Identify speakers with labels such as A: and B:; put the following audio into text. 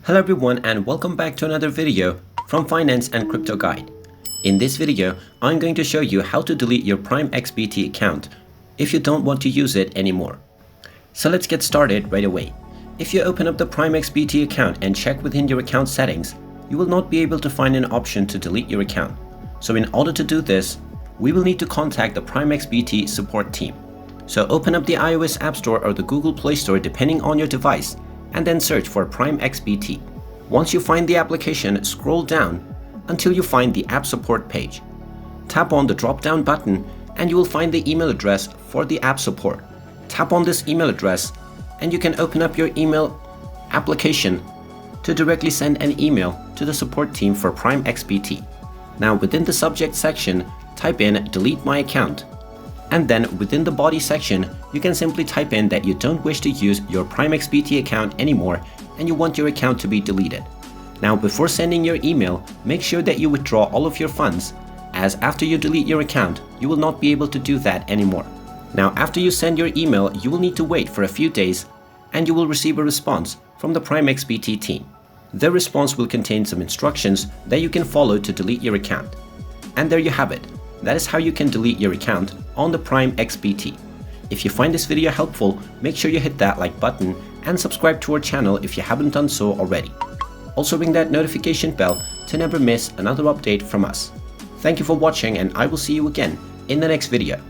A: Hello everyone and welcome back to another video from Finance and Crypto Guide. In this video, I'm going to show you how to delete your PrimeXBT account if you don't want to use it anymore. So let's get started right away. If you open up the PrimeXBT account and check within your account settings, you will not be able to find an option to delete your account. So in order to do this, we will need to contact the PrimeXBT support team. So open up the iOS App Store or the Google Play Store depending on your device, and then search for PrimeXBT. Once you find the application, scroll down until you find the app support page. Tap on the drop-down button and you will find the email address for the app support. Tap on this email address and you can open up your email application to directly send an email to the support team for PrimeXBT. Now within the subject section, type in delete my account. And then within the body section, you can simply type in that you don't wish to use your PrimeXBT account anymore and you want your account to be deleted. Now before sending your email, make sure that you withdraw all of your funds, as after you delete your account, you will not be able to do that anymore. Now after you send your email, you will need to wait for a few days and you will receive a response from the PrimeXBT team. The response will contain some instructions that you can follow to delete your account. And there you have it. That is how you can delete your account on the PrimeXBT. If you find this video helpful, make sure you hit that like button and subscribe to our channel if you haven't done so already. Also ring that notification bell to never miss another update from us. Thank you for watching and I will see you again in the next video.